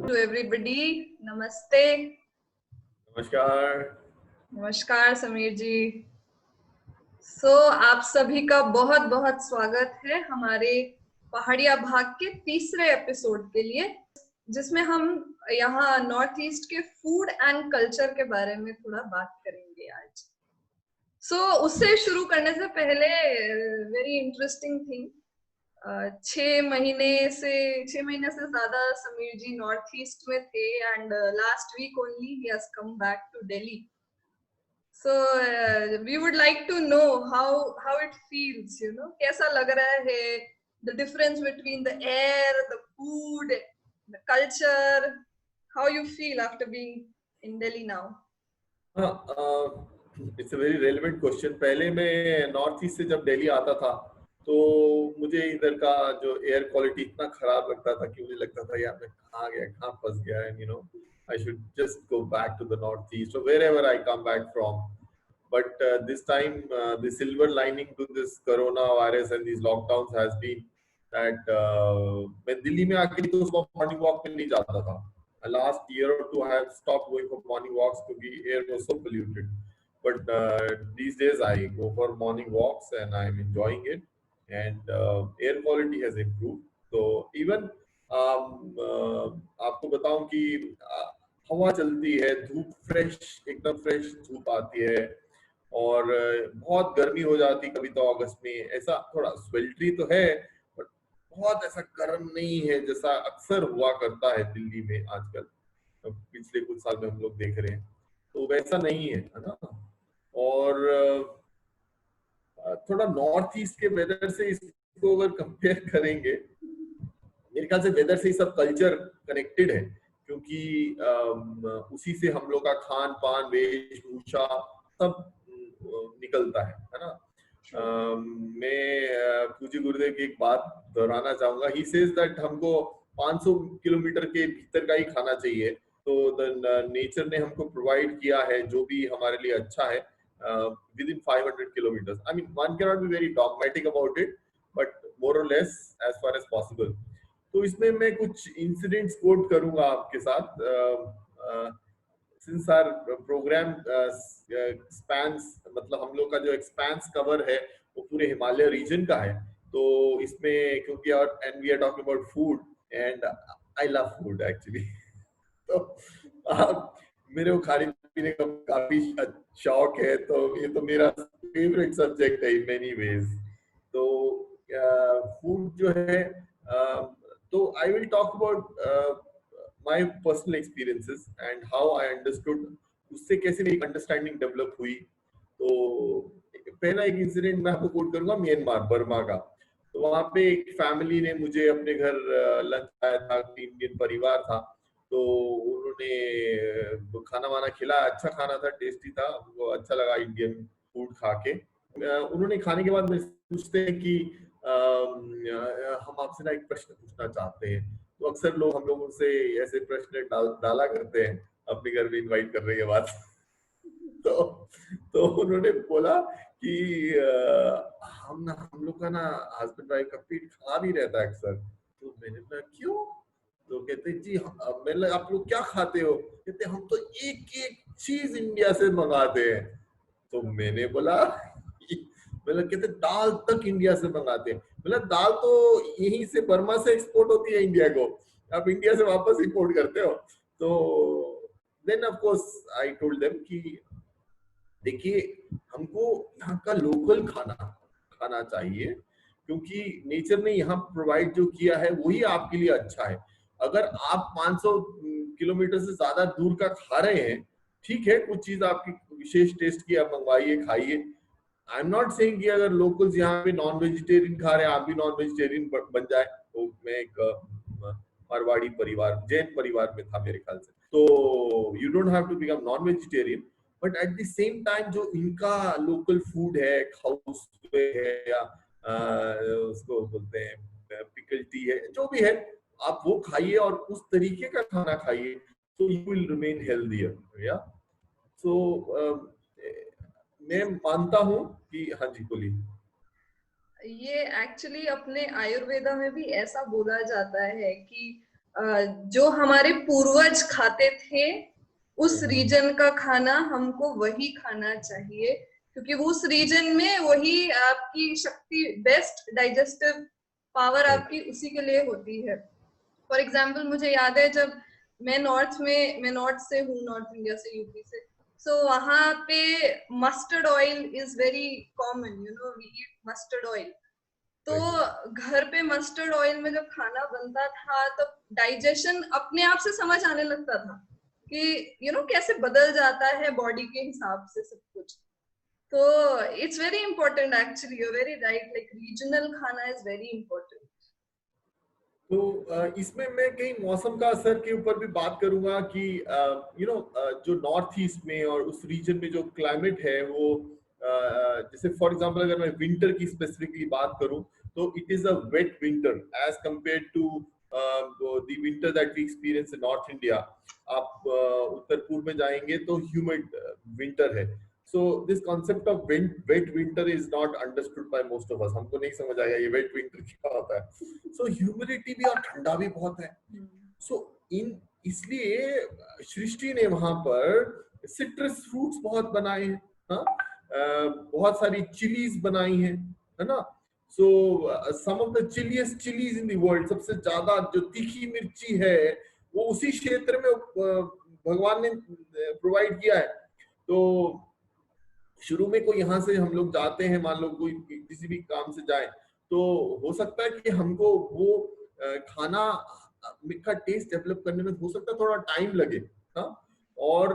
to everybody. नमस्ते. नमस्कार. नमस्कार समीर जी. आप सभी का बहुत बहुत स्वागत है हमारे पहाड़िया भाग के तीसरे एपिसोड के लिए, जिसमें हम यहाँ नॉर्थ ईस्ट के फूड एंड कल्चर के बारे में थोड़ा बात करेंगे आज. उससे शुरू करने से पहले वेरी इंटरेस्टिंग थिंग, 6 महीने से ज्यादा समीर जी नॉर्थ ईस्ट में थे एंड लास्ट वीक ओनली ही has come back to Delhi. We would like to know how it feels, कैसा लग रहा है, the difference between the air, the food, the culture, how you feel after being in Delhi now. It's a very relevant question. पहले मैं north east से जब दिल्ली आता था तो मुझे इधर का जो एयर क्वालिटी इतना खराब लगता था कि मुझे लगता था यार मैं कहाँ फंस गया, and I should just go back to the northeast or wherever I come back from. But this time, the silver lining to this coronavirus and these lockdowns has been that मैं दिल्ली में आके तो सुबह मॉर्निंग वॉक पे नहीं जाता था. Last year or two, I have stopped going for morning walks because air was so polluted. But these days, I go for morning walks and I'm enjoying it. And air quality has improved. So even आपको बताऊं कि हवा चलती है, धूप एकदम fresh धूप आती है, और बहुत गर्मी हो जाती कभी तो अगस्त में. ऐसा थोड़ा स्वेल्ट्री तो है, बट बहुत ऐसा गर्म नहीं है जैसा अक्सर हुआ करता है दिल्ली में आजकल. पिछले कुछ साल में हम लोग देख रहे हैं तो वैसा नहीं है ना. और थोड़ा नॉर्थ ईस्ट के वेदर से इसको अगर कंपेयर करेंगे, मेरे ख्याल से वेदर से ही सब कल्चर कनेक्टेड है, क्योंकि उसी से हम लोग का खान पान, वेशभूषा सब निकलता है ना. मैं पूज्य गुरुदेव की एक बात दोहराना चाहूंगा. ही सेज दैट हमको 500 किलोमीटर के भीतर का ही खाना चाहिए. तो नेचर ने हमको प्रोवाइड किया है जो भी हमारे लिए अच्छा है within 500 kilometers. I mean, one cannot be very dogmatic about it, but more or less as far as possible. तो इसमें मैं कुछ इंसिडेंट्स कोट करूंगा आपके साथ. सिंस आवर प्रोग्राम स्पैन्स, मतलब हम लोग का जो एक्सपेंस कवर है वो पूरे हिमालय रीजन का है, तो इसमें क्योंकि and we are talking about food and I love food actually. तो मेरे को खाने पीने का काफी शौक है, तो ये तो मेरा फेवरेट सब्जेक्ट है इन मेनी वेज. तो फूड जो है, तो I will talk about my personal experiences and how I understood, उससे कैसे मेरी अंडरस्टैंडिंग डेवलप हुई. तो पहला एक इंसिडेंट मैं आपको कोट करूंगा म्यांमार, बर्मा का. तो वहां पे एक फैमिली ने मुझे अपने घर लंच आया था, इंडियन परिवार था, तो उन्होंने खाना वाना खिलाया. अच्छा खाना था, टेस्टी था, उनको अच्छा लगा इंडियन फूड खा के. उन्होंने खाने के बाद मुझसे पूछते हैं कि हम आपसे ना एक प्रश्न पूछना चाहते हैं. तो अक्सर लोग हम लोग उनसे ऐसे प्रश्न डाला करते हैं अपने घर में इनवाइट करने के बाद. तो उन्होंने बोला कि हम लोग का ना हस्बैंड वाइफ का पेट खराब ही रहता है अक्सर. तो मैंने कहा क्यों? तो कहते जी मैंने आप लोग क्या खाते हो? कहते हम तो एक एक चीज इंडिया से मंगाते हैं. तो मैंने बोला मतलब कहते दाल तक इंडिया से मंगाते हैं. मतलब दाल तो यहीं से बर्मा से एक्सपोर्ट होती है इंडिया को, आप इंडिया से वापस इंपोर्ट करते हो. तो then of course I told them कि देखिए हमको यहाँ का लोकल खाना चाहिए, क्योंकि नेचर ने यहाँ प्रोवाइड जो किया है वही आपके लिए अच्छा है. अगर आप 500 किलोमीटर से ज्यादा दूर का खा रहे हैं, ठीक है, कुछ चीज आपकी विशेष टेस्ट की आप मंगवाइए, खाइए. आई एम नॉट सेइंग कि अगर लोकल्स यहाँ पे नॉन वेजिटेरियन खा रहे हैं आप भी नॉन वेजिटेरियन बन जाए. तो मैं एक मारवाड़ी परिवार, जैन परिवार में था मेरे ख्याल से. तो you don't have to become non vegetarian, but at the same time जो इनका लोकल फूड है, खाउस है या उसको बोलते हैं पिकल टी है, जो भी है, आप वो खाइए और उस तरीके का खाना खाइए, तो यू विल रिमेन हेल्दियर. या सो मैं मानता हूँ कि हाँ जी बोलिए. ये एक्चुअली अपने आयुर्वेदा में भी ऐसा बोला जाता है कि जो हमारे पूर्वज खाते थे उस रीजन का खाना हमको वही खाना चाहिए, क्योंकि उस रीजन में वही आपकी शक्ति, बेस्ट डाइजेस्टिव पावर आपकी उसी के लिए होती है। फॉर एग्जाम्पल मुझे याद है जब मैं नॉर्थ से हूँ, नॉर्थ इंडिया से, यूपी से, सो वहां पे mustard oil is very common, you know, we eat mustard oil. तो घर पे मस्टर्ड ऑयल में जब खाना बनता था तो डाइजेशन अपने आप से समझ आने लगता था कि यू नो कैसे बदल जाता है बॉडी के हिसाब से सब कुछ। तो it's very important actually, you very right, like regional खाना इज वेरी इंपॉर्टेंट। तो इसमें मैं कहीं मौसम का असर के ऊपर भी बात करूंगा कि यू नो जो नॉर्थ ईस्ट में और उस रीजन में जो क्लाइमेट है वो जैसे फॉर एग्जांपल अगर मैं विंटर की स्पेसिफिकली बात करूं तो it is a wet winter as compare to the winter that we experience in north India. आप उत्तर पूर्व में जाएंगे तो ह्यूमिड विंटर है। So this concept of wet winter is not understood by most of us. हमको नहीं समझ आया ये wet winter क्या होता है। So humidity भी और ठंडा भी बहुत है। So इसलिए सृष्टि ने वहां पर सिट्रस फ्रूट्स बहुत बनाए हैं, हाँ, बहुत सारी चिलीज बनाई हैं, है ना। So some of the chilliest chilies in the world, सबसे ज्यादा जो तीखी मिर्ची है वो उसी क्षेत्र में भगवान ने प्रोवाइड किया है। तो शुरू में कोई यहाँ से हम लोग जाते हैं, मान लो कोई किसी भी काम से जाए, तो हो सकता है कि हमको वो खाना का टेस्ट डेवलप करने में हो सकता है थोड़ा टाइम लगे, हाँ। और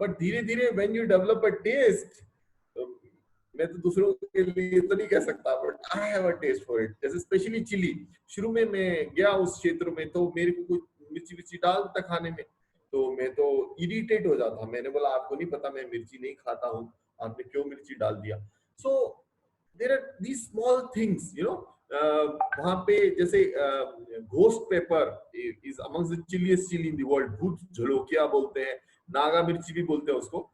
बट धीरे धीरे when you develop a taste, मैं तो दूसरों के लिए तो नहीं कह सकता but I have a taste for it. जैसे स्पेशली चिली, शुरू में मैं गया उस क्षेत्र में तो मेरे को कुछ मिर्ची विर्ची डालता खाने में तो मैं तो इरिटेट हो जाता। मैंने बोला आपको नहीं पता मैं मिर्ची नहीं खाता हूँ, आपने क्यों मिर्ची डाल दिया। So there are these small things, you know. वहां पे जैसे ghost pepper is amongst the chiliest chili in the world. Bhut jolokia बोलते हैं, नागा मिर्ची भी बोलते हैं उसको।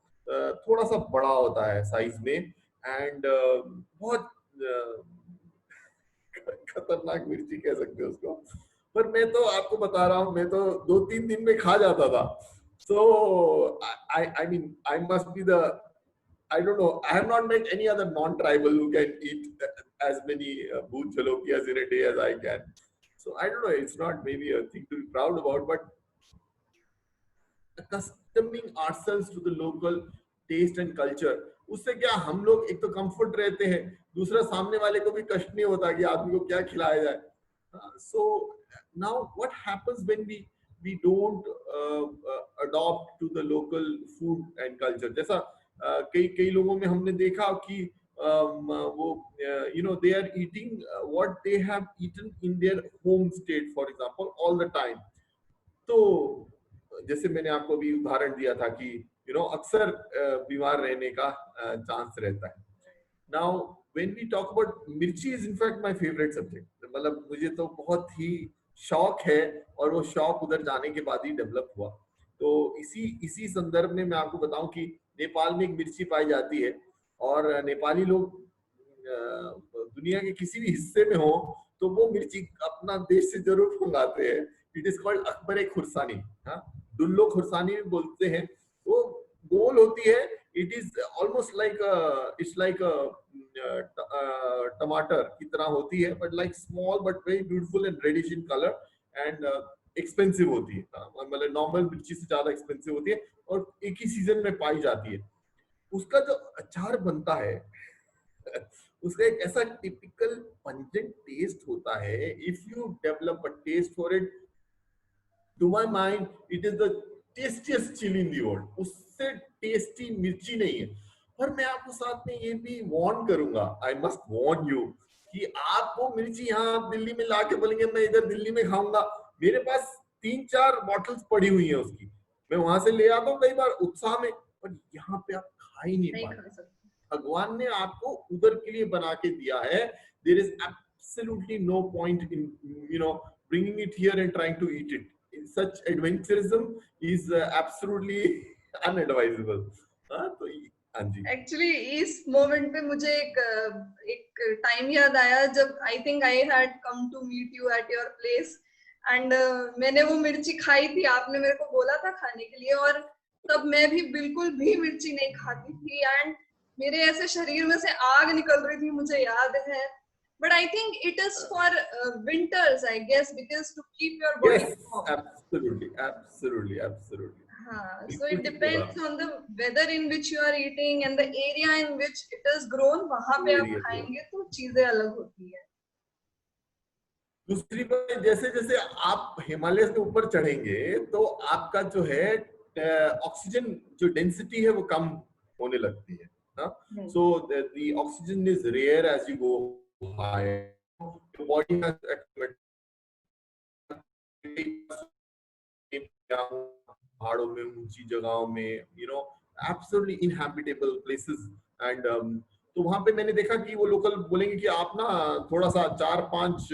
थोड़ा सा बड़ा होता है साइज में एंड बहुत खतरनाक मिर्ची कह सकते हैं उसको। पर मैं तो आपको बता रहा हूँ, मैं तो 2-3 दिन में खा जाता था। So I mean I must be the, I don't know, I have not met any other non-tribal who can eat as many bhoot jalokiyas in a day as I can. So I don't know, it's not maybe a thing to be proud about, but accustoming ourselves to the local taste and culture, उससे क्या हम लोग एक तो comfort रहते हैं, दूसरा सामने वाले को भी कष्ट नहीं होता कि आदमी को क्या खिलाया जाए। So now what happens when we don't adopt to the local food and culture? जैसा कई लोगों में हमने देखा कि वो you know they are eating what they have eaten in their home state, for example, all the time. तो जैसे मैंने आपको भी उदाहरण दिया था कि यू नो अक्सर बीमार रहने का चांस रहता है। Now when we talk about mirchi is in fact my favourite subject. मतलब मुझे तो बहुत ही शौक है और वो शौक उधर जाने के बाद ही डेवलप हुआ। तो इसी संदर्भ में मैं आपको बताऊं कि नेपाल में एक मिर्ची पाई जाती है और नेपाली लोग दुनिया के किसी भी हिस्से में हो तो वो मिर्ची अपना देश से जरूर मंगाते हैं। इट इज कॉल्ड अकबर खुरसानी, हाँ, दुल्लो खुरसानी भी बोलते हैं। वो गोल होती है, it is almost like it's like टमाटर की तरह होती है, but like small but very beautiful and reddish in colour and expensive होती है। मतलब नॉर्मल मिर्ची से ज्यादा एक्सपेंसिव होती है और एक ही सीजन में पाई जाती है। उसका जो अचार बनता है उसका एक ऐसा टिपिकल पंजेंट टेस्ट होता है। If you develop a taste for it, to my mind it is the tastiest chilli in the world. उससे टेस्टी मिर्ची नहीं है। और मैं आपको साथ में ये भी वार्न करूंगा, आई मस्ट वार्न यू, कि आप वो मिर्ची यहाँ दिल्ली में लाके बोलेंगे मैं इधर दिल्ली में खाऊंगा, मेरे पास 3-4 बॉटल्स पड़ी हुई है उसकी, मैं वहां से ले आता हूँ कई बार उत्साह में, पर यहाँ पे आप खा ही नहीं पाते। भगवान ने आपको उधर के लिए बना के दिया है। There is absolutely no point in you know bringing it here and trying to eat it. Such adventurism is absolutely unadvisable. तो हाँ जी। एक्चुअली इस मोमेंट पे मुझे एक टाइम याद आया जब I think I had come to meet you at your place and मैंने वो मिर्ची खाई थी, आपने मेरे को बोला था खाने के लिए, और तब मैं भी बिल्कुल भी मिर्ची नहीं खाती थी एंड मेरे ऐसे शरीर में से आग निकल रही थी, मुझे याद है. But I think it is for winters, I guess, because to keep your body warm. Absolutely, absolutely, absolutely. हाँ, so it depends on the weather in which you are eating and the area in which it is grown. वहाँ पे आप खाएंगे तो चीजें अलग होती है. दूसरी बात, जैसे जैसे आप हिमालय के ऊपर चढ़ेंगे तो आपका जो है ऑक्सीजन जो डेंसिटी है वो कम होने लगती है ना. So the oxygen is rare as you go high. Body has पहाड़ों में, ऊंची जगहों में, you know, absolutely inhabitable places. And तो वहां पे मैंने देखा कि वो लोकल बोलेंगे कि आप ना थोड़ा सा 4-5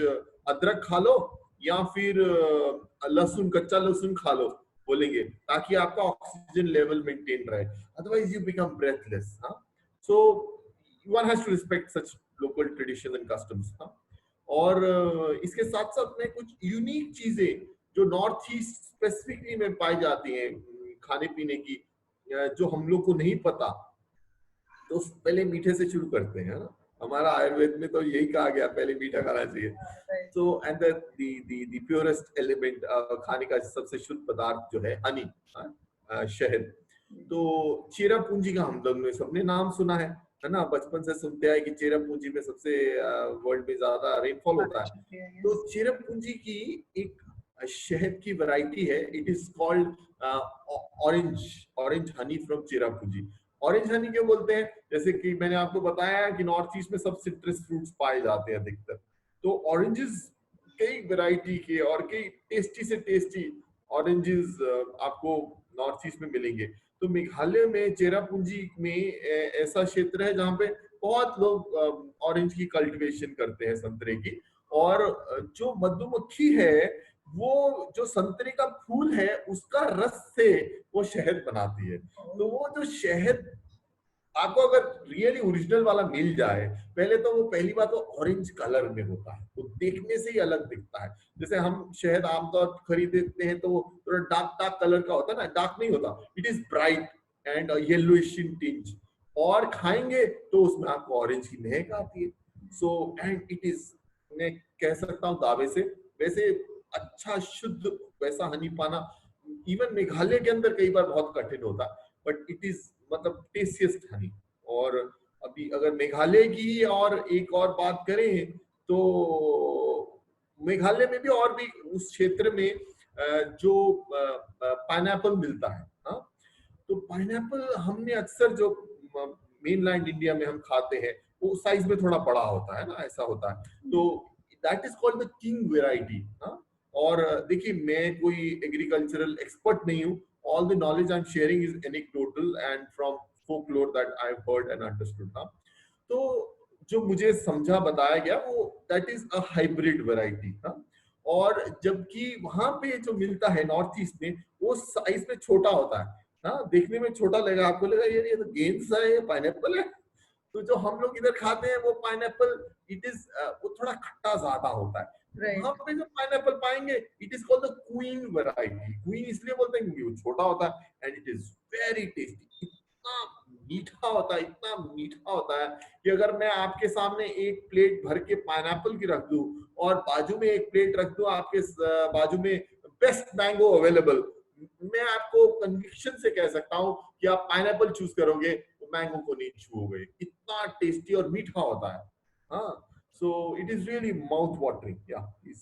अदरक खा लो या फिर लहसुन, कच्चा लहसुन खा लो, बोलेंगे, ताकि आपका ऑक्सीजन लेवल मेंटेन रहे, otherwise you become breathless. So one has to respect such local tradition and customs. और इसके साथ साथ में कुछ यूनिक चीजें जो नॉर्थ ईस्ट स्पेसिफिकली में पाई जाती हैं खाने पीने की, जो हम लोग को नहीं पता. तो पहले मीठे से शुरू करते हैं ना. हमारा आयुर्वेद में तो यही कहा गया, पहले मीठा खाना चाहिए. तो एंड द प्योरेस्ट एलिमेंट, खाने का सबसे शुद्ध पदार्थ जो है हनी, शहद. तो चेरापूंजी का हम लोग ने सबने नाम सुना है ना. बचपन से सुनते आए कि चेरापूंजी में सबसे वर्ल्ड में ज्यादा रेनफॉल होता है. तो चेरापूंजी की एक शहद की वैरायटी है. It is called orange honey from Cherrapunji. Orange Honey क्यों बोलते हैं? जैसे कि मैंने आपको बताया कि नॉर्थ ईस्ट में सब सिट्रस फ्रूट्स पाए जाते हैं अधिकतर. तो ऑरेंजेस कई वैरायटी के और कई टेस्टी से टेस्टी ऑरेंजेस आपको नॉर्थ ईस्ट में मिलेंगे. तो मेघालय में चेरापूंजी में ऐसा क्षेत्र है जहाँ पे बहुत लोग ऑरेंज की कल्टीवेशन करते हैं, संतरे की. और जो मधुमक्खी है वो जो संतरे का फूल है उसका रस से वो शहद बनाती है. तो वो जो शहद आपको अगर रियली ओरिजिनल वाला मिल जाए, पहले तो वो पहली बात तो ऑरेंज कलर में होता है, वो देखने से ही अलग दिखता है. जैसे हम शहद आमतौर पर खरीदते हैं तो वो थोड़ा डार्क कलर का होता है ना, डार्क नहीं होता. It is bright and yellowish in tinge. और खाएंगे तो उसमें आपको ऑरेंज की महक आती है. सो एंड इट इज, मैं कह सकता हूँ दावे से, वैसे अच्छा शुद्ध वैसा हनी पाना इवन मेघालय के अंदर कई बार बहुत कठिन होता है. बट इट इज मतलब टेस्टिएस्ट हनी. और अभी अगर मेघालय की और एक और बात करें तो मेघालय में भी और भी उस क्षेत्र में जो पाइनएप्पल मिलता है. तो पाइनएप्पल हमने अक्सर जो मेनलैंड इंडिया में हम खाते हैं वो साइज में थोड़ा बड़ा होता है ना, ऐसा होता है. तो that is called the king variety. और देखिए, मैं कोई एग्रीकल्चरल एक्सपर्ट नहीं हूँ. All the knowledge I'm sharing is anecdotal and from folklore that I've heard and understood. तो जो मुझे समझा बताया गया वो that is a hybrid variety. और जबकि वहां पे जो मिलता है नॉर्थ ईस्ट में वो साइज में छोटा होता है. देखने में छोटा लगेगा, आपको लगेगा यार ये तो गेंद सा है, ये पाइनएप्पल है. तो जो हम लोग इधर खाते हैं वो पाइनएप्पल इट इज वो थोड़ा खट्टा ज्यादा होता है. वहां पे जो पाइनएप्पल पाएंगे it is called the queen variety. Queen इसलिए बोलते हैं क्योंकि वो छोटा होता है and it is very tasty. इतना मीठा होता है, इतना मीठा होता है कि अगर मैं आपके सामने एक प्लेट भर के पाइनएप्पल की रख दूं और बाजू में एक प्लेट रख दूं आपके बाजू में बेस्ट मैंगो अवेलेबल, मैं आपको कन्विक्शन से कह सकता हूं कि आप पाइनएप्पल चूज करोगे तो मैंगो को नहीं छूओगे. इतना टेस्टी और मीठा होता है. So it is really mouth watering. Yeah, please.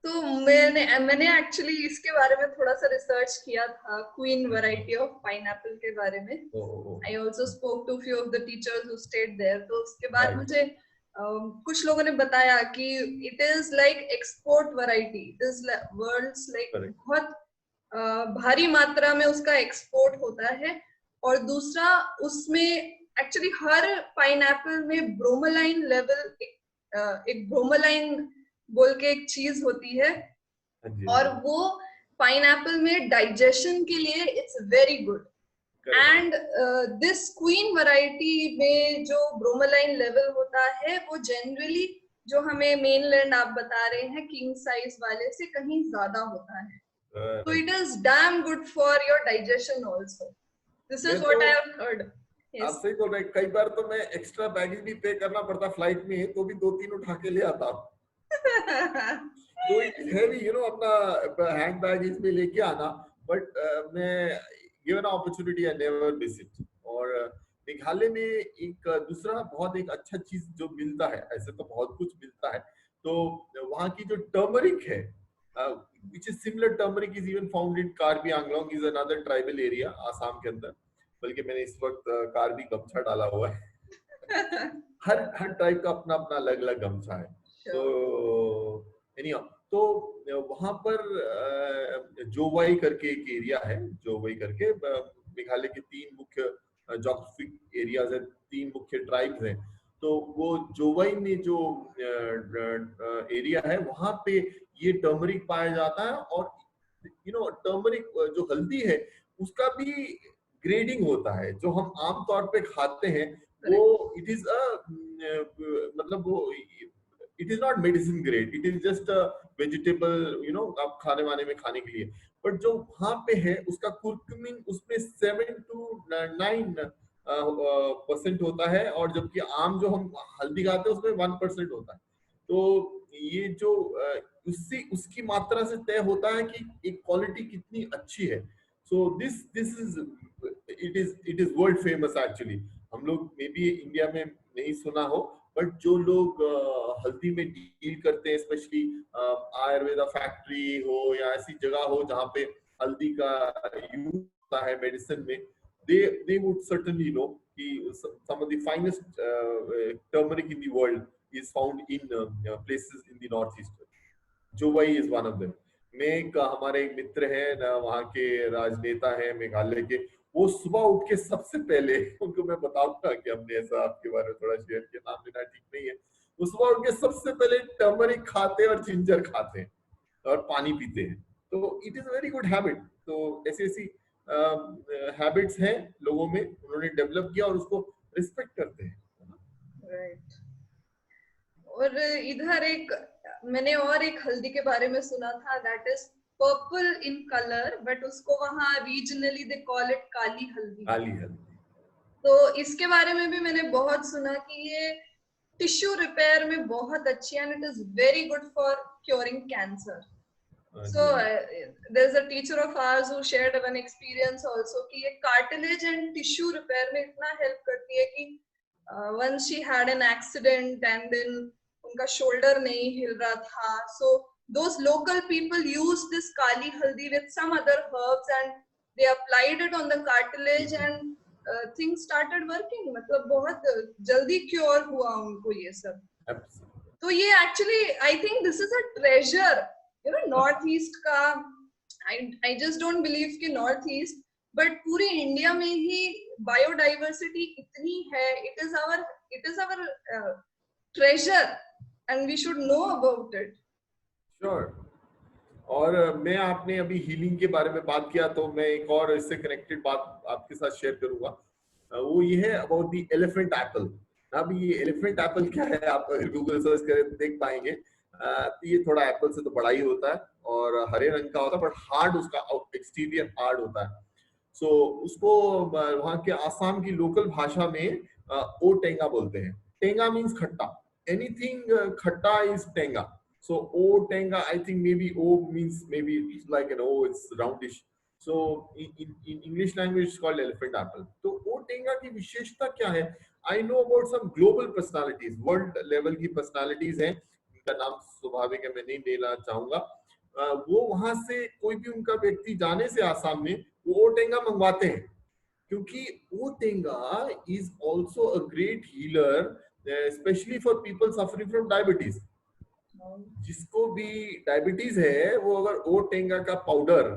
तो मैंने एक्चुअली इसके बारे में थोड़ा सा रिसर्च किया था, क्वीन वैरायटी ऑफ पाइनएप्पल के बारे में. I also spoke to few of the teachers who stayed there. तो उसके बाद मुझे कुछ लोगों ने बताया कि it is like export variety. It is world's like बहुत भारी मात्रा में उसका एक्सपोर्ट होता है. और दूसरा, उसमें एक्चुअली हर पाइनएप्पल में ब्रोमोलाइन लेवल, एक ब्रोमोलाइन बोल के एक चीज होती है और वो पाइनएप्पल में डाइजेशन के लिए it's very good. And this queen variety में जो ब्रोमोलाइन लेवल होता है वो जनरली जो हमें मेनलैंड आप बता रहे हैं किंग साइज वाले से कहीं ज्यादा होता है। तो it is damn good for your digestion also. This is what I have heard. आप सही बोल रहे हैं। कई बार तो मैं एक्स्ट्रा बैगेज भी पे करना पड़ता फ्लाइट में, तो भी 2-3 उठा के ले आता हूँ। तो इट इज हैवी, अपना हैंड बैगेज में लेके आना। बट मैं given opportunity I never miss it. और मेघालय में एक दूसरा बहुत एक अच्छा चीज जो मिलता है, ऐसे तो बहुत कुछ मिलता है, तो वहाँ की जो टर्मरिक है, which is similar turmeric is even found in Karbi Anglong is another tribal area Assam के अंदर। बल्कि मैंने इस वक्त कार्बी गमछा डाला हुआ है। हर ट्राइब का अपना अपना अलग अलग गमछा है। तो एनीहाउ, तो वहां पर जोवाई करके एक एरिया है, जोवाई करके मेघालय के 3 मुख्य जोग्राफिक एरियाज है, 3 मुख्य ट्राइब्स हैं। तो वो जोवाई में जो एरिया है वहां पे ये टर्मरिक पाया जाता है। और टर्मरिक जो हल्दी है उसका भी ग्रेडिंग होता है। जो हम आमतौर पे खाते हैं वो इट इज मतलब वो it is not medicine grade, it is just a vegetable, आप खाने वाने में खाने के लिए। बट जो वहां पे है उसका कुर्कुमिन उसमें 7 to 9% होता है, और जबकि आम जो हम हल्दी खाते हैं उसमें 1% होता है। तो ये जो उसकी मात्रा से तय होता है कि एक क्वालिटी कितनी अच्छी है। So this is it is world famous actually. हम लोग मे बी इंडिया में नहीं सुना हो, बट जो लोग हल्दी में डील करते हैं, स्पेशली आयुर्वेदा फैक्ट्री हो या ऐसी जगह हो जहाँ पे हल्दी का यूज होता है मेडिसिन में, they would certainly know कि some of the finest turmeric in the world is found in places in the northeast. Jowai is one of them. हमारे एक मित्र हैं वहाँ के राजनेता हैं मेघालय के, वो सुबह उठ के सबसे पहले उनको मैं बताऊंगा कि हमने ऐसा आपके बारे में थोड़ा शेयर किया, नाम लेना ठीक नहीं है। वो सुबह उठ के सबसे पहले टर्मरिक खाते हैं और जिंजर खाते हैं और पानी पीते हैं। तो it is very good habit. तो ऐसी ऐसी हैबिट्स हैं लोगों में, उन्होंने डेवलप किया और उसको रिस्पेक्ट करते हैं। राइट। और इधर मैंने और एक हल्दी के बारे में सुना था, that is purple in colour, but उसको वहाँ रीजनली दे कॉल इट काली हल्दी। काली हल्दी। तो इसके बारे में भी मैंने बहुत सुना कि ये टिश्यू रिपेयर में बहुत अच्छी है, and it is very good for curing cancer. So there's a teacher of ours who shared an experience also कि ये cartilage and tissue repair में इतना help करती है कि once she had an accident and then उनका shoulder नहीं हिल रहा था, so those local people used this kali haldi with some other herbs and they applied it on the cartilage and things started working। मतलब बहुत जल्दी cure हुआ उनको ये सब। तो ये actually I think this is a treasure, north east का। I just don't believe कि नॉर्थ ईस्ट, बट पूरे इंडिया में ही बायोडाइवर्सिटी इतनी है। It is our treasure and we should know about it. Sure. और मैं आपने अभी हीलिंग के बारे में बात किया, तो मैं एक और इससे कनेक्टेड बात आपके साथ शेयर करूंगा। वो ये है अबाउट द एलिफेंट एप्पल। अब ये एलिफेंट एप्पल क्या है, आप गूगल सर्च करें देख पाएंगे। तो ये थोड़ा एप्पल से तो बड़ा ही होता है और हरे रंग का होता है, बट हार्ड उसका एक्सटीरियर हार्ड होता है। सो उसको वहाँ के आसाम की लोकल भाषा में ओ टेंगा बोलते हैं। टेंगा मीन्स खट्टा, एनीथिंग खट्टा is Tenga. So O tenga, I think maybe O means maybe it's like an O, it's roundish. So in English language it's called elephant apple. तो O tenga की विशेषता क्या है? I know about some global personalities, world level की personalities हैं, उनका नाम स्वाभाविक है मैं नहीं लेना चाहूंगा। वो वहां से कोई भी उनका व्यक्ति जाने से आसाम में वो O tenga मंगवाते हैं, क्योंकि O tenga is also a great healer, especially for people suffering from diabetes. जिसको भी डायबिटीज है वो अगर ओ टेंगा का powder,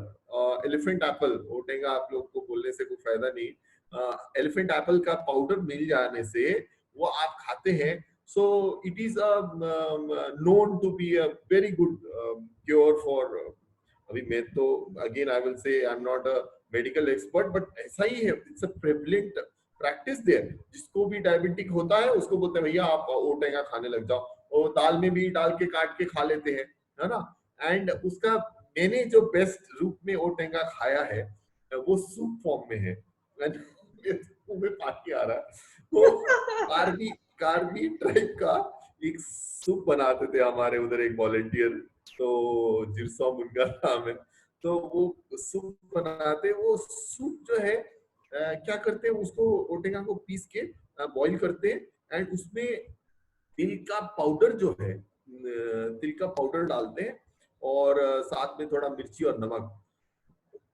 elephant apple, ou tenga आप लोग को बोलने से कोई फायदा नहीं, एलिफेंट एप्पल का पाउडर मिल जाने से वो आप खाते हैं, so it is known to be a very good cure for. अभी मैं तो again I will say I am not a medical expert, but ऐसा ही है, it's a prevalent practice there. जिसको भी डायबिटिक होता है उसको बोलते हैं भैया आप ओ टेंगा खाने लग जाओ, वो दाल में भी डाल के काट के खा लेते हैं, है ना। एंड उसका मैंने जो बेस्ट रूप में ओ टेंगा खाया है वो सूप फॉर्म में है। मुंह में पानी आ रहा है। वो कार्बी कार्बी ट्राइब का एक सूप बनाते थे हमारे उधर एक वॉलेंटियर, तो जिरसोम उनका नाम है। तो वो सूप बनाते, वो सूप जो है क्या करते हैं, उसको ओटेगा को पीस के बॉईल करते हैं एंड उसमें तिल का पाउडर जो है, तिल का पाउडर डालते हैं और साथ में थोड़ा मिर्ची और नमक।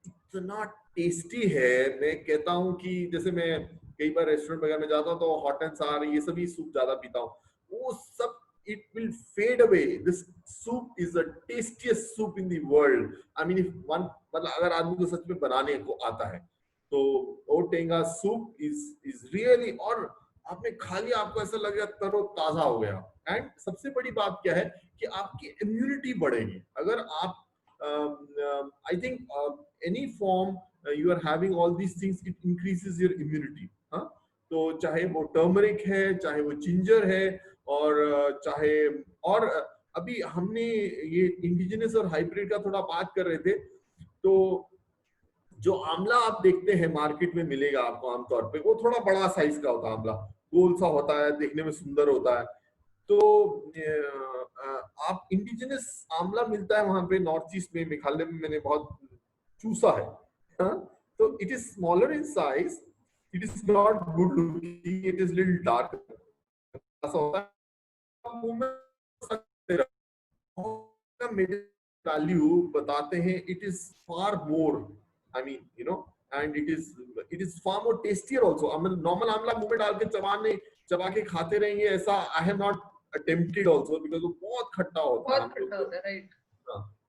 इतना टेस्टी है, मैं कहता हूँ कि जैसे मैं कई बार रेस्टोरेंट वगैरह में जाता हूँ तो हॉट एंड सार ये सभी सूप ज्यादा पीता हूँ, वो सब it will fade away. This soup is the tastiest soup in the world. I mean, if one, मतलब अगर आदमी को सच में बनाने को आता है तो ओ टेंगा सूप is really, और आपने खा लिया आपको ऐसा लगेगा तरोताजा हो गया। एंड सबसे बड़ी बात क्या है कि आपकी इम्यूनिटी बढ़ेगी अगर आप I think any form you are having all these things, it increases your immunity, हाँ। तो चाहे वो टर्मरिक है, चाहे वो जिंजर है, और चाहे, और अभी हमने ये इंडिजिनस और हाइब्रिड का थोड़ा बात कर रहे थे, तो जो आंवला आप देखते हैं मार्केट में मिलेगा आपको आमतौर पे, वो थोड़ा बड़ा साइज का होता है आंवला, गोल सा होता है, देखने में सुंदर होता है। तो आप इंडिजिनस आंवला मिलता है वहां पे नॉर्थ ईस्ट में, मेघालय में मैंने बहुत चूसा है, हाँ? तो it is smaller in size, it is not good looking, it is little dark, ऐसा होता है। वैल्यू बताते हैं, it is far more, I mean you know, and it is far more tastier also. Normal आंवला मुंह में डाल के चबा के खाते रहेंगे, ऐसा I have not attempted also, because वो बहुत खट्टा होता है। बहुत खट्टा होता है, राइट।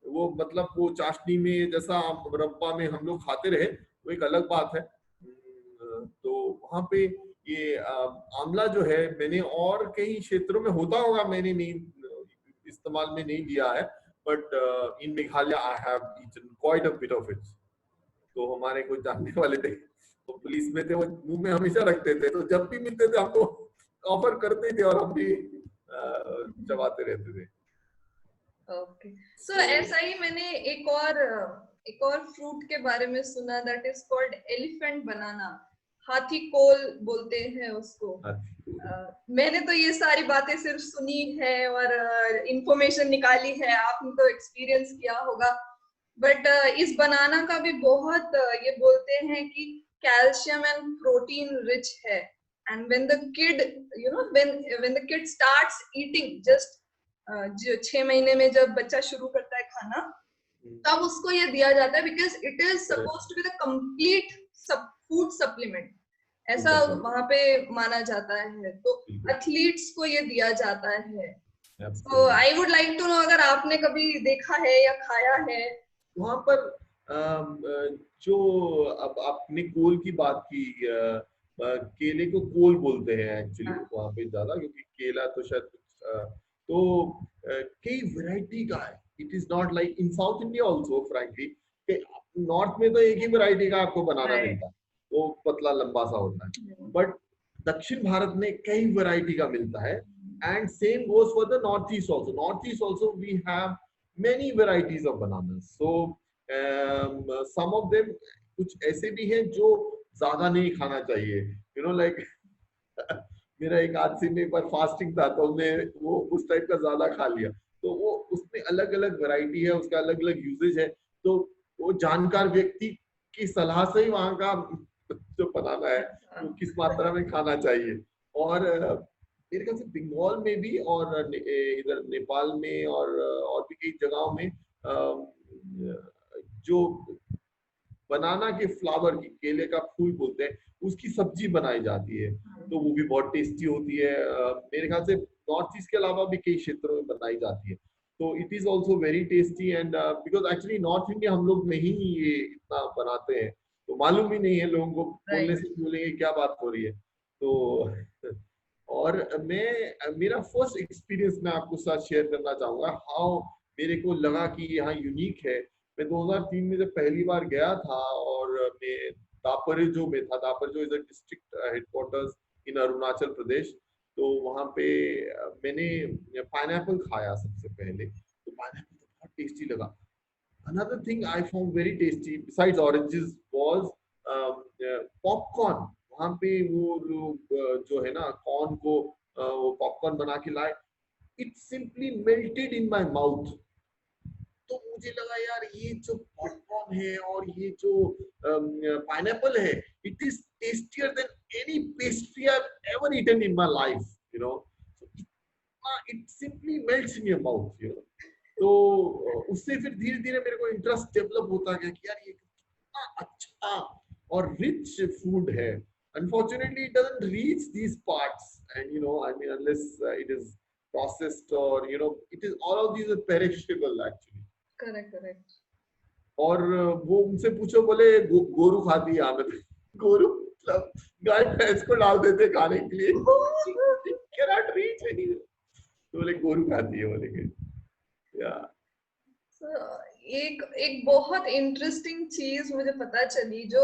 वो मतलब वो चाशनी में जैसा मुरब्बा में हम लोग खाते रहे, वो एक अलग बात है। तो वहां पे ये आंवला जो है, मैंने और कई क्षेत्रों में होता होगा, मैंने नहीं इस्तेमाल में नहीं लिया है, but in Meghalaya I have eaten quite a bit of it. तो हमारे कोई जानने वाले थे, तो पुलिस में थे, वो मुंह में हमेशा रखते थे, तो जब भी मिलते थे हमको ऑफर करते थे और हम भी चबाते रहते थे। ओके, सो ऐसा ही मैंने एक और फ्रूट के बारे में सुना, दैट इज कॉल्ड एलिफेंट बनाना, हाथी कोल बोलते हैं उसको। मैंने तो ये सारी बातें सिर्फ सुनी है और इंफॉर्मेशन निकाली है, आपने तो एक्सपीरियंस किया होगा। बट इस बनाना का भी बहुत ये बोलते हैं कि कैल्शियम एंड प्रोटीन रिच है, and when the kid you know when the kid starts eating, just जो 6 महीने में जब बच्चा शुरू करता है खाना, तब उसको ये दिया जाता है, because it is suppose to be the complete food supplement, ऐसा वहां पे माना जाता है। तो एथलीट्स को ये दिया जाता है। तो I would like to know, अगर आपने कभी देखा है या खाया है वहां पर। जो अब आपने कोल की बात की, केले को कोल बोलते हैं एक्चुअली वहां पे ज्यादा, क्योंकि केला तो शायद तो कई वैरायटी का है। It is not like in south India also, frankly north में तो एक ही वैरायटी का आपको बनाना मिलता है, वो पतला लंबा सा होता है, बट दक्षिण भारत में कई वैरायटी का मिलता है। And same goes for the north east also. North east also we have many varieties of bananas, so some of them कुछ ऐसे भी हैं जो ज्यादा नहीं खाना चाहिए, you know, like मेरा एक आदमी में एक बार फास्टिंग था, तो हमने वो उस टाइप का ज्यादा खा लिया, तो वो उसमें अलग अलग वैरायटी है, उसका अलग अलग यूजेज है, तो वो जानकार व्यक्ति की सलाह से ही वहां का जो बनाना है वो किस मात्रा में खाना चाहिए। और मेरे ख्याल से बंगाल में भी और इधर नेपाल में और भी कई जगहों में जो बनाना के फ्लावर की, केले का फूल बोलते हैं, उसकी सब्जी बनाई जाती है, तो वो भी बहुत टेस्टी होती है। मेरे ख्याल से नॉर्थ ईस्ट के अलावा भी कई क्षेत्रों में बनाई जाती है, तो it is also very tasty. And because actually north India हम लोग नहीं ये इतना बनाते हैं, तो मालूम ही नहीं है लोगों को, बोलने से बोलेंगे क्या बात हो रही है। तो और मेरा फर्स्ट एक्सपीरियंस मैं आपको साथ शेयर करना चाहूंगा, हाउ मेरे को लगा कि यहाँ यूनिक है। मैं 2003 में जब पहली बार गया था, और मैं दापरजो में था। दापरजो इज अ डिस्ट्रिक्ट हेडक्वार्टर्स इन अरुणाचल प्रदेश। तो वहां पे मैंने पाइनएप्पल खाया सबसे पहले, तो पाइनएप्पल तो बहुत टेस्टी लगा। Another thing I found very tasty besides oranges was popcorn. वहाँ पे वो लोग जो है ना कॉर्न को वो पॉपकॉर्न बना के लाए, it simply melted in my mouth. तो मुझे लगा यार ये जो पॉपकॉर्न है और ये जो पाइनएप्पल है, it is tastier than any pastry I've ever eaten in my life, you know. So it simply melts in your mouth, you know. तो उससे फिर धीरे धीरे मेरे को इंटरेस्ट डेवलप होता गया कि यार ये कितना अच्छा और रिच फूड है। Unfortunately, it doesn't reach these parts, and you know, I mean, unless it is processed or you know, it is all of these are perishable actually. Correct correct. और वो उनसे पूछो, बोले गोरू खाती है आमिर। गोरू मतलब गाय भैंस को डाल देते खाने के लिए। cannot reach anywhere. तो बोले गोरू खाती है बोले के या एक एक बहुत इंटरेस्टिंग चीज मुझे पता चली जो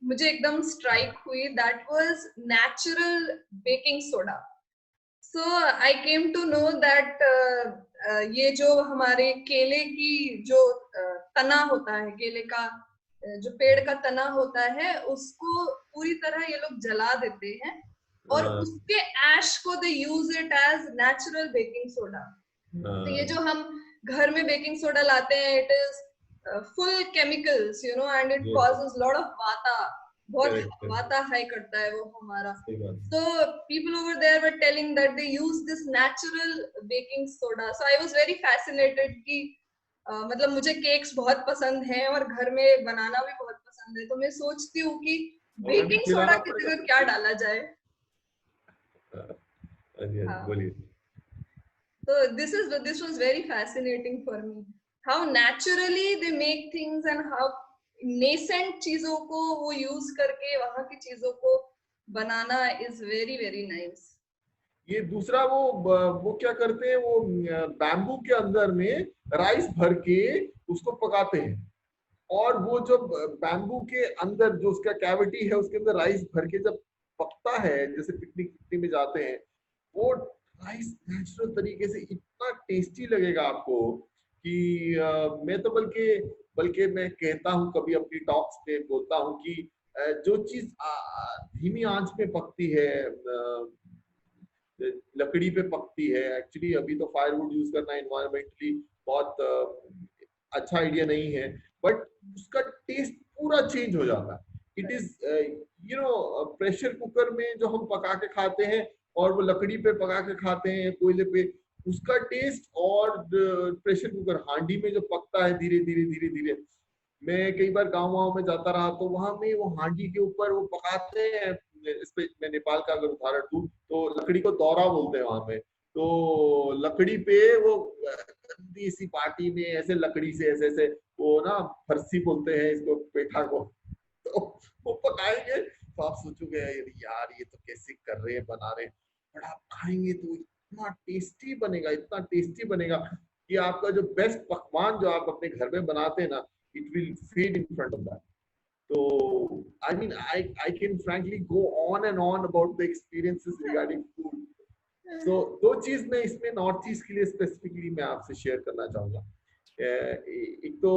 मुझे एकदम स्ट्राइक हुई, that was natural baking soda. So I came to know that ये जो हमारे केले की जो तना होता है, केले का जो पेड़ का तना होता है, उसको पूरी तरह ये लोग जला देते हैं और उसके ऐश को they use it as natural baking soda. तो ये जो हम घर में बेकिंग सोडा लाते हैं, it is full chemicals, you know, and it causes lot of वाता, बहुत वाता हाई करता है वो हमारा। So people over there were telling that they use this natural baking soda. So I was very fascinated कि मतलब मुझे केक्स बहुत पसंद हैं और घर में बनाना भी बहुत पसंद है, तो मैं सोचती हूँ कि बेकिंग सोडा की जगह क्या डाला जाए। बोलिए। So this was very fascinating for me, how naturally they make things and how nascent चीजों को वो यूज करके वहां की चीजों को बनाना इज वेरी वेरी नाइस। ये दूसरा वो क्या करते हैं, वो बैम्बू के अंदर में राइस भर के उसको पकाते हैं, और वो जब बैम्बू के अंदर जो उसका कैविटी है उसके अंदर राइस भर के जब पकता है, जैसे पिकनिक में जाते हैं, वो राइस नेचुरल तरीके से इतना टेस्टी लगेगा आपको कि मैं तो बल्कि मैं कहता हूँ, कभी अपनी टॉक्स पे बोलता हूँ कि जो चीज धीमी आंच पे पकती है, लकड़ी पे पकती है, एक्चुअली अभी तो फायरवुड यूज करना एनवायरमेंटली बहुत अच्छा आइडिया नहीं है, बट उसका टेस्ट पूरा चेंज हो जाता है। It is you know, pressure cooker में जो हम पका के खाते हैं और वो लकड़ी पे पका के खाते हैं कोयले पे, उसका टेस्ट और प्रेशर कुकर हांडी में जो पकता है धीरे धीरे धीरे धीरे। मैं कई बार गाँव में जाता रहा, तो वहां में वो हांडी के ऊपर वो पकाते हैं, इस पे मैं नेपाल का अगर उदाहरण दूं तो लकड़ी को दौरा बोलते हैं वहां पे, तो लकड़ी पे वो गंदी सी पार्टी में ऐसे लकड़ी से ऐसे ऐसे वो ना फरसी बोलते हैं इसको, पेठा को, तो वो पकाएंगे। तो आप सोचोगे यार ये तो कैसे कर रहे हैं, बना रहे हैं, बट आप खाएंगे तो इतना टेस्टी बनेगा, इतना टेस्टी बनेगा कि आपका जो बेस्ट पकवान जो आप अपने घर में बनाते हैं ना, it will fade in front of that. So, I mean, I can frankly go on and on about the experiences regarding food. So, दो चीज मैं इसमें नॉर्थ ईस्ट के लिए स्पेसिफिकली मैं आपसे शेयर करना चाहूंगा। एक तो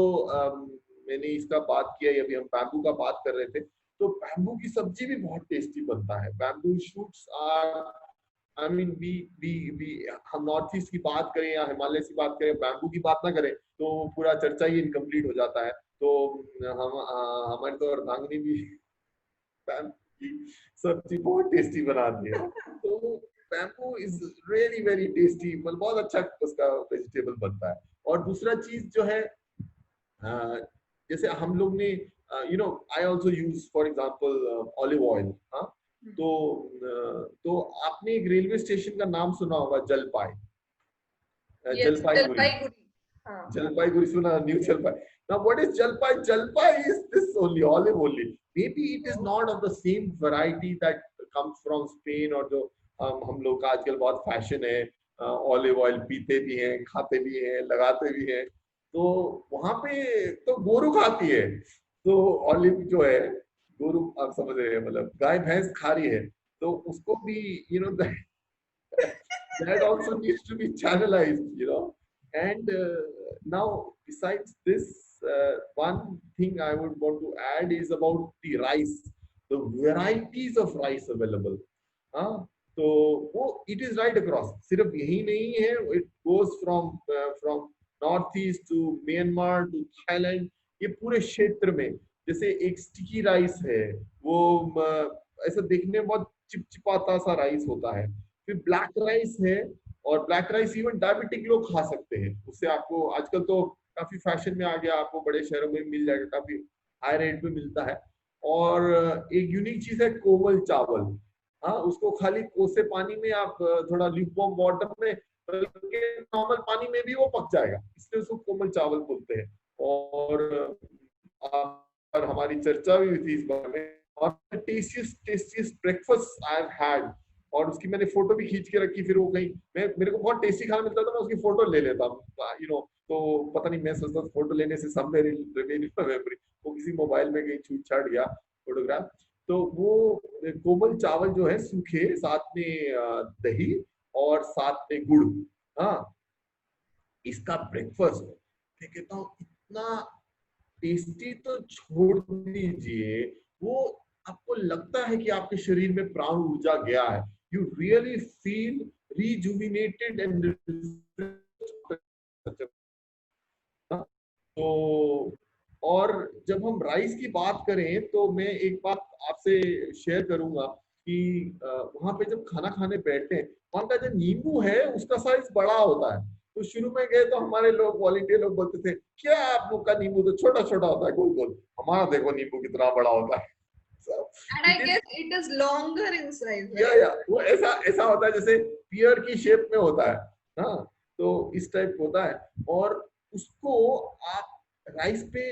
मैंने इसका बात किया, अभी हम बैम्बू का बात कर रहे थे, तो बैम्बू की सब्जी भी बहुत टेस्टी बनता है। Bamboo shoots are, I mean we हम नॉर्थ ईस्ट की बात करें या हिमालय की बात करें, बैम्बू की बात ना करें तो पूरा चर्चा ही इनकम्प्लीट हो जाता है। तो हम हमारी तो अर्धांगिनी भी बैम्बू की सब्जी बहुत टेस्टी बनाती है। तो bamboo is really very tasty, मतलब बहुत अच्छा उसका वेजिटेबल बनता है। और दूसरा चीज जो है, जैसे हम लोग ने you know, I also use for example olive oil. हाँ, तो आपने एक रेलवे स्टेशन का नाम सुना होगा, जलपाई, जलपाईगुड़ी सुना, new Jalpai. Now what is jalpai? Jalpai is this only, olive only. Maybe it is not of the same variety that comes from Spain, और जो हम लोग का आजकल बहुत फैशन है, ऑलिव ऑयल पीते भी हैं, खाते भी हैं, लगाते भी हैं। तो वहां पे तो गोरू खाती है, तो ऑलिव जो है गोरू, आप समझ रहे हैं, मतलब गाय भैंस खा रही है, तो उसको भी you know That also needs to be channelized, you know. And now, besides this, one thing I would want to add is about the rice, the varieties of rice available. हाँ, तो वो it is right across. सिर्फ यही नहीं है, it goes from north east to Myanmar to Thailand, ये पूरे क्षेत्र में. जैसे एक स्टिकी राइस है, वो ऐसा देखने में बहुत चिपचिपाता सा राइस होता है. फिर ब्लैक राइस है, और ब्लैक राइस इवन डायबिटिक लोग खा सकते हैं. उससे आपको आजकल तो काफी फैशन में आ गया, आपको बड़े शहरों में मिल जाएगा, काफी हाई रेट पे मिलता है. और एक यूनिक चीज है कोमल चावल. हाँ, उसको खाली कोसे पानी में आप थोड़ा ल्यूकवार्म वाटर में, बल्कि नॉर्मल पानी में भी वो पक जाएगा, इसलिए उसको कोमल चावल बोलते हैं. और हमारी चर्चा भी हुई थी इस बारे में. और tastiest breakfast I have had, और उसकी मैंने फोटो भी खींच के रखी. फिर वो कहीं मेरे को बहुत टेस्टी खाना मिलता था, मैं उसकी फोटो ले लेता हूँ, यू नो. तो पता नहीं, मैं सोचता फोटो लेने से सब मेरी मेमोरी वो किसी मोबाइल में कहीं छूट छाट गया फोटोग्राफ. तो वो कोमल चावल जो है सूखे, साथ में दही और साथ में गुड़. हाँ, इसका ब्रेकफास्ट मैं कहता हूँ इतना टेस्टी, तो छोड़ दीजिए, वो आपको लगता है कि आपके शरीर में प्राण ऊर्जा गया है. You really feel rejuvenated and. तो और जब हम राइस की बात करें, तो मैं एक बात आपसे शेयर करूंगा कि वहां पे जब खाना खाने बैठते हैं, वहां का जो नींबू है उसका साइज बड़ा होता है. तो शुरू में गए तो हमारे लोग, वॉलंटियर लोग बोलते थे, क्या आप लोग का नींबू तो छोटा छोटा होता है, गोल गोल, हमारा देखो नींबू कितना बड़ा होता है. And I guess it is longer in size, right? या वो ऐसा ऐसा होता है जैसे पियर की शेप में होता है. हाँ, तो इस टाइप होता है. और उसको आप राइस पे,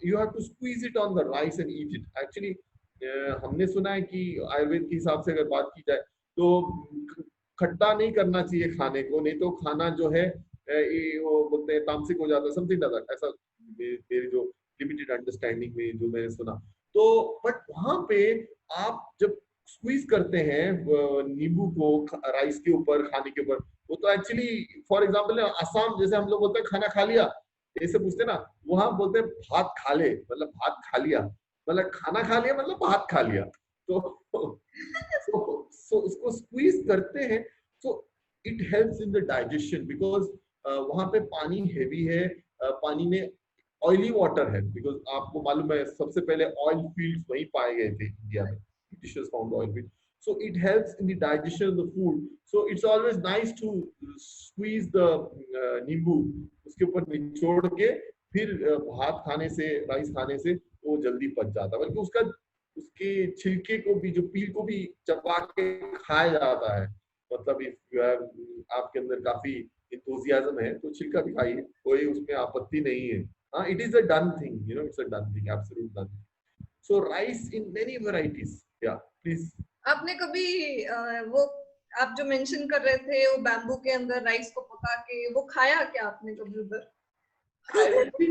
you have to squeeze it on the rice and eat it. Actually हमने सुना है कि आयुर्वेद के हिसाब से अगर बात की जाए, तो खट्टा नहीं करना चाहिए खाने को, नहीं तो खाना जो है वो बोलते हैं तामसिक हो जाता है, समथिंग लाइक दैट, ऐसा मेरी जो लिमिटेड अंडरस्टैंडिंग में जो मैंने सुना. तो बट वहां पे आप जब स्क्वीज करते हैं नींबू को राइस के ऊपर, खाने के ऊपर, वो तो एक्चुअली, फॉर एग्जांपल असम जैसे हम लोग बोलते हैं खाना खा लिया, ऐसे पूछते ना, वहां बोलते हैं भात खा ले, मतलब भात खा लिया, मतलब खाना खा लिया, मतलब भात खा लिया. तो उसको स्क्वीज करते हैं, तो it helps in the digestion, because वहां पे पानी हैवी है, पानी में ऑयली वाटर है, बिकॉज आपको मालूम है सबसे पहले ऑयल फील्ड्स वहीं पाए गए थे इंडिया में, Britishers found oil field. So it helps in the digestion of the food. So it's always nice to squeeze the नींबू, उसके ऊपर निचोड़ के, फिर भात खाने से, राइस खाने से वो जल्दी पच जाता है. बल्कि उसके छिलके को भी, जो पील को भी चबा के खाया जाता है. मतलब आपके अंदर काफी इंथुजियाज्म है तो छिलका भी खाइए, कोई उसमें आपत्ति नहीं है. It is a done thing, you know, it's a done thing, absolute done thing. So rice in many varieties. Yeah, please. आपने कभी वो आप जो मेंशन कर रहे थे, वो बैम्बू के अंदर राइस को पका के वो खाया क्या आपने कभी उधर? I will be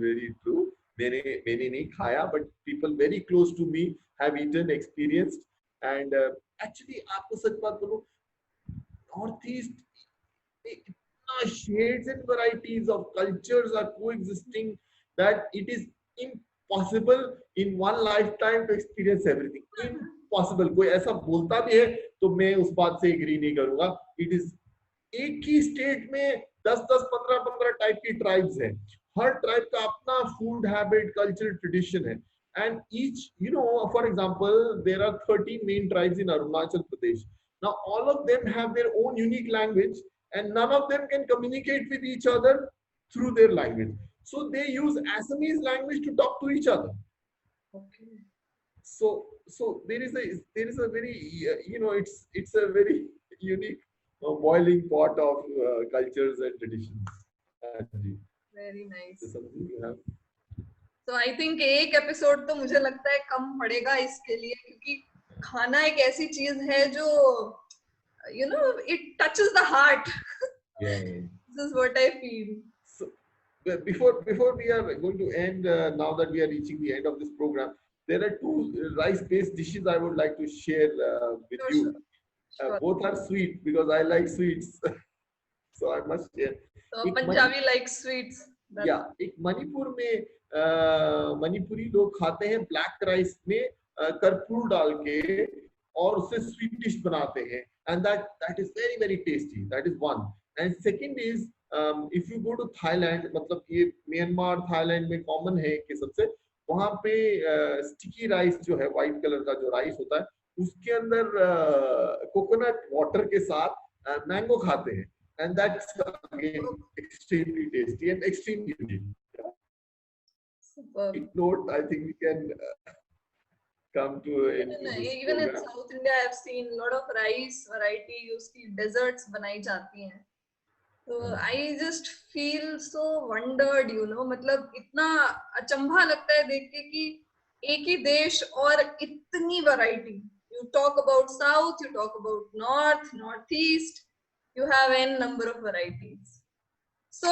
very true. मैंने नहीं खाया, but people very close to me have eaten, experienced, and actually आपको सच बात बोलूं, north east shades and varieties of cultures are coexisting that it is impossible in one lifetime to experience everything. Impossible. कोई ऐसा बोलता भी है तो मैं उस बात से एग्री नहीं करूंगा. It is एक ही स्टेट में 10-10, 15-15 टाइप की ट्राइब्स हैं. हर ट्राइब का अपना फूड हैबिट, कल्चर, ट्रेडिशन है. And each, you know, for example, there are 13 main tribes in Arunachal Pradesh. Now, all of them have their own unique language, and none of them can communicate with each other through their language. So they use Assamese language to talk to each other. Okay. So there is a very you know, it's a very unique boiling pot of cultures and traditions. Very nice. So something you have. So I think एक episode तो मुझे लगता है कम पड़ेगा इसके लिए, क्योंकि खाना एक ऐसी चीज है जो, you know, it touches the heart. Yeah. This is what I feel. So before we are going to end, now that we are reaching the end of this program, there are two rice-based dishes I would like to share with Sure, you. sure, sure. Both are sweet because I like sweets, so I must share. So एक Punjabi like sweets. या एक मणिपुर में मणिपुरी लोग खाते हैं black rice में कर्पूर डाल के और उससे स्वीट डिश बनाते हैं and that is very very tasty. That is one. And second is if you go to Thailand, मतलब ये म्यांमार थाईलैंड में कॉमन है कि सबसे वहां पे स्टिकी राइस जो है व्हाइट कलर का जो राइस होता है उसके अंदर कोकोनट वाटर के साथ मैंगो खाते हैं. And that's again extremely tasty and extremely unique. Superb. Note, I think we can come to even in South India, I've seen a lot of rice variety. उसकी desserts बनाई जाती हैं. So I just feel so wondered, you know, मतलब इतना अचंभा लगता है देख के कि एक ही देश और इतनी variety. You talk about South, you talk about North, Northeast. You have n number of varieties. So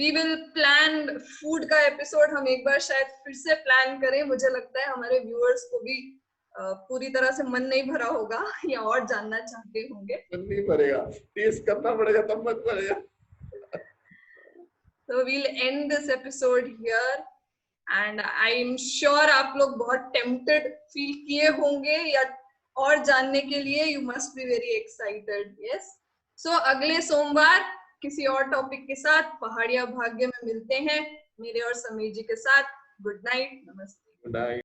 we will plan food का episode हम एक बार शायद फिर से plan करें. मुझे लगता है हमारे viewers को भी पूरी तरह से मन नहीं भरा होगा या और जानना चाहते होंगे. मन नहीं भरेगा, टेस्ट करना पड़ेगा तब मन भरेगा. So we'll end this episode here and I'm sure आप लोग बहुत tempted feel किए होंगे या और जानने के लिए. You must be very excited. Yes. So अगले सोमवार किसी और टॉपिक के साथ पहाड़िया भाग्य में मिलते हैं मेरे और समीर जी के साथ. Good night. नमस्ते. Good night.